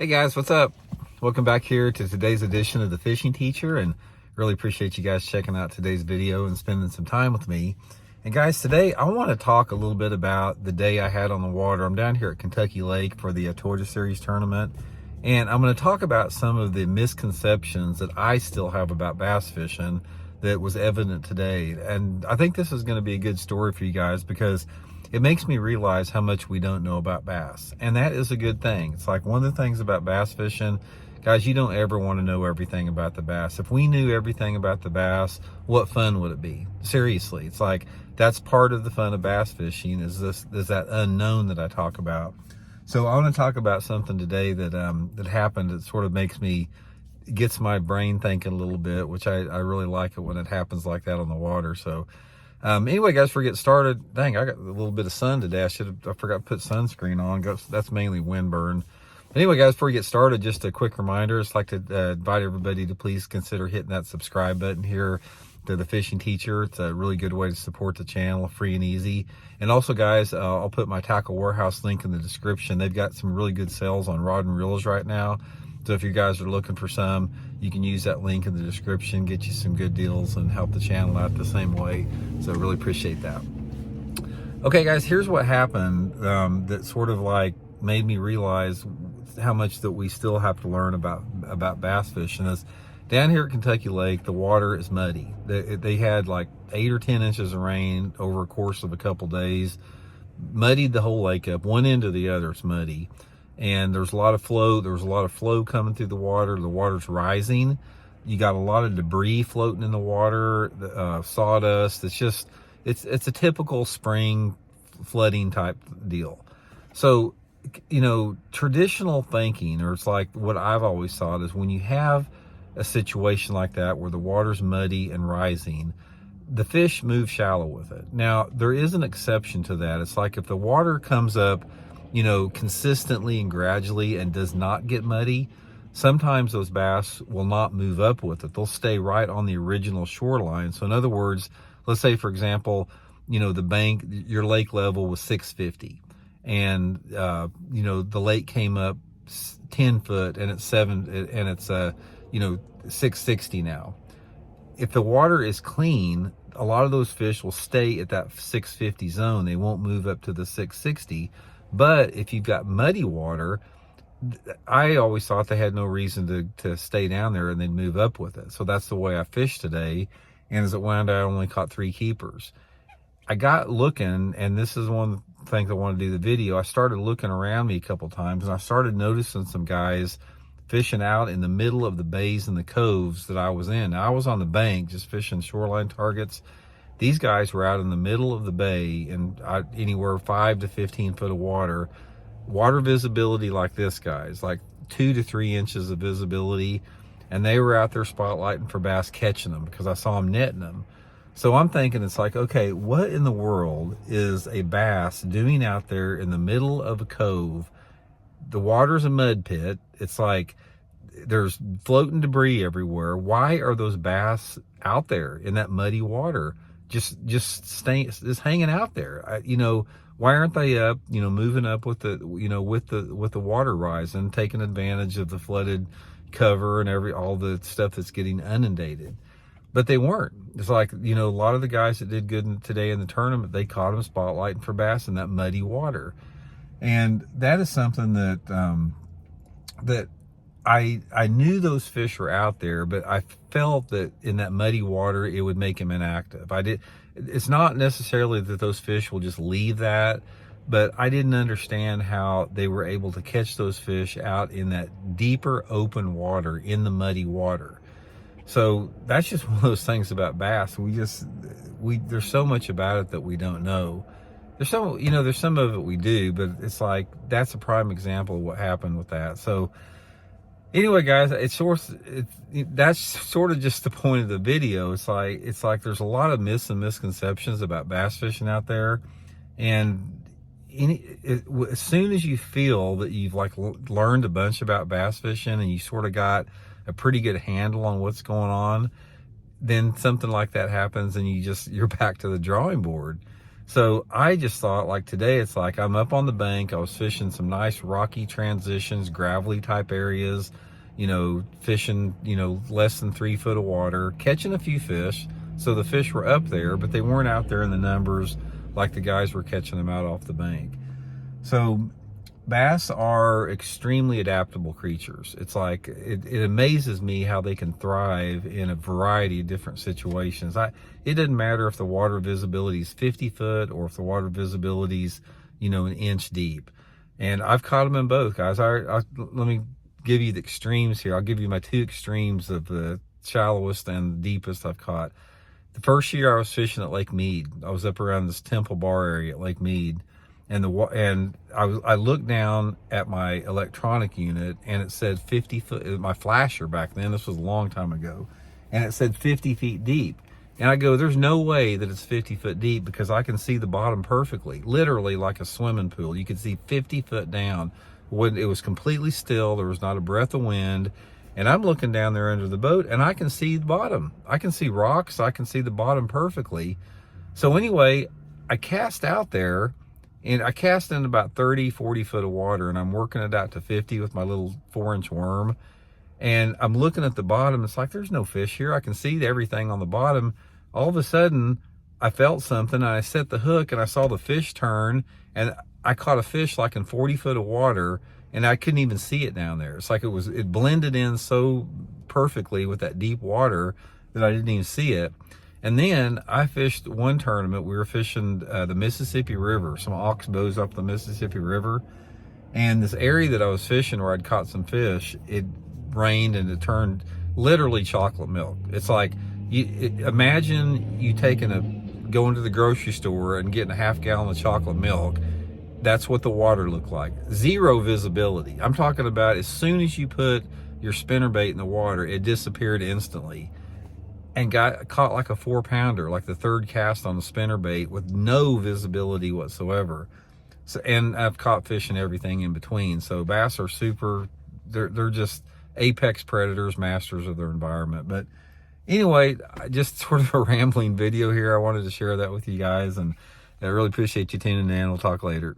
Hey guys, what's up? Welcome back here to today's edition of The Fishing Teacher, and really appreciate you guys checking out today's video and spending some time with me. And guys, today I want to talk a little bit about the day I had on the water. I'm down here at Kentucky Lake for the Tortoise Series tournament, and I'm going to talk about some of the misconceptions that I still have about bass fishing that was evident today. And I think this is going to be a good story for you guys because it makes me realize how much we don't know about bass. And that is a good thing. It's like one of the things about bass fishing, guys, you don't ever want to know everything about the bass. If we knew everything about the bass, what fun would it be? Seriously, it's like that's part of the fun of bass fishing is that unknown that I talk about. So I want to talk about something today that happened that sort of gets my brain thinking a little bit, which I really like it when it happens like that on the water. So anyway, guys, before we get started, dang, I got a little bit of sun today. I forgot to put sunscreen on. That's mainly windburn. Anyway, guys, before we get started, just a quick reminder. I'd like to invite everybody to please consider hitting that subscribe button here to The Fishing Teacher. It's a really good way to support the channel, free and easy. And also, guys, I'll put my Tackle Warehouse link in the description. They've got some really good sales on rod and reels right now. So if you guys are looking for some, you can use that link in the description, get you some good deals and help the channel out the same way. So I really appreciate that. Okay, guys, here's what happened that sort of like made me realize how much that we still have to learn about bass fishing. Is down here at Kentucky Lake, the water is muddy. They had like 8 or 10 inches of rain over a course of a couple days, muddied the whole lake up. One end to the other is muddy. And there's a lot of flow. There was a lot of flow coming through the water. The water's rising. You got a lot of debris floating in the water, sawdust. It's a typical spring flooding type deal. So, traditional thinking, or it's like what I've always thought, is when you have a situation like that where the water's muddy and rising, the fish move shallow with it. Now, there is an exception to that. It's like if the water comes up consistently and gradually and does not get muddy, sometimes those bass will not move up with it. They'll stay right on the original shoreline. So in other words, let's say, for example, the bank, your lake level was 650 and, the lake came up 10 foot and it's 660 now. If the water is clean, a lot of those fish will stay at that 650 zone. They won't move up to the 660. But if you've got muddy water, I always thought they had no reason to stay down there and they'd move up with it. So that's the way I fished today. And as it wound out, I only caught 3 keepers. I got looking, and this is one of the things I want to do the video. I started looking around me a couple times, and I started noticing some guys fishing out in the middle of the bays and the coves that I was in. Now, I was on the bank just fishing shoreline targets. These guys were out in the middle of the bay and anywhere 5 to 15 foot of water visibility like this, guys, like 2 to 3 inches of visibility. And they were out there spotlighting for bass, catching them because I saw them netting them. So I'm thinking, it's like, okay, what in the world is a bass doing out there in the middle of a cove? The water's a mud pit. It's like there's floating debris everywhere. Why are those bass out there in that muddy water? Just hanging out there. Why aren't they up, moving up with the water rising, taking advantage of the flooded cover and all the stuff that's getting inundated? But they weren't. It's like, a lot of the guys that did good today in the tournament, they caught them spotlighting for bass in that muddy water. And that is something that I knew those fish were out there, but I felt that in that muddy water, it would make them inactive. It's not necessarily that those fish will just leave that, but I didn't understand how they were able to catch those fish out in that deeper open water, in the muddy water. So that's just one of those things about bass. There's so much about it that we don't know. There's some of it we do, but it's like, that's a prime example of what happened with that. So anyway, guys, that's sort of just the point of the video. It's like there's a lot of myths and misconceptions about bass fishing out there. And as soon as you feel that you've learned a bunch about bass fishing and you sort of got a pretty good handle on what's going on, then something like that happens and you're back to the drawing board. So I just thought, like, today, it's like I'm up on the bank. I was fishing some nice rocky transitions, gravelly type areas, fishing, less than 3 foot of water, catching a few fish. So the fish were up there, but they weren't out there in the numbers like the guys were catching them out off the bank. So bass are extremely adaptable creatures. It's like, it amazes me how they can thrive in a variety of different situations. It doesn't matter if the water visibility is 50 foot or if the water visibility is, an inch deep. And I've caught them in both, guys. Let me give you the extremes here. I'll give you my 2 extremes of the shallowest and the deepest I've caught. The first year I was fishing at Lake Mead. I was up around this Temple Bar area at Lake Mead. And I looked down at my electronic unit and it said 50 foot, my flasher back then, this was a long time ago, and it said 50 feet deep. And I go, there's no way that it's 50 foot deep because I can see the bottom perfectly, literally like a swimming pool. You could see 50 foot down when it was completely still. There was not a breath of wind. And I'm looking down there under the boat and I can see the bottom. I can see rocks. I can see the bottom perfectly. So anyway, I cast out there. And I cast in about 30, 40 foot of water, and I'm working it out to 50 with my little 4-inch worm. And I'm looking at the bottom. It's like, there's no fish here. I can see everything on the bottom. All of a sudden, I felt something, and I set the hook, and I saw the fish turn, and I caught a fish like in 40 foot of water, and I couldn't even see it down there. It's like it blended in so perfectly with that deep water that I didn't even see it. And then I fished one tournament. We were fishing the Mississippi River, some oxbows up the Mississippi River. And this area that I was fishing where I'd caught some fish, it rained and it turned literally chocolate milk. It's like, imagine you going to the grocery store and getting a half gallon of chocolate milk. That's what the water looked like. Zero visibility. I'm talking about as soon as you put your spinnerbait in the water, it disappeared instantly. And caught like a 4-pounder, like the 3rd cast on the spinnerbait with no visibility whatsoever. So, and I've caught fish and everything in between. So bass are they're just apex predators, masters of their environment. But anyway, just sort of a rambling video here. I wanted to share that with you guys, and I really appreciate you tuning in. We'll talk later.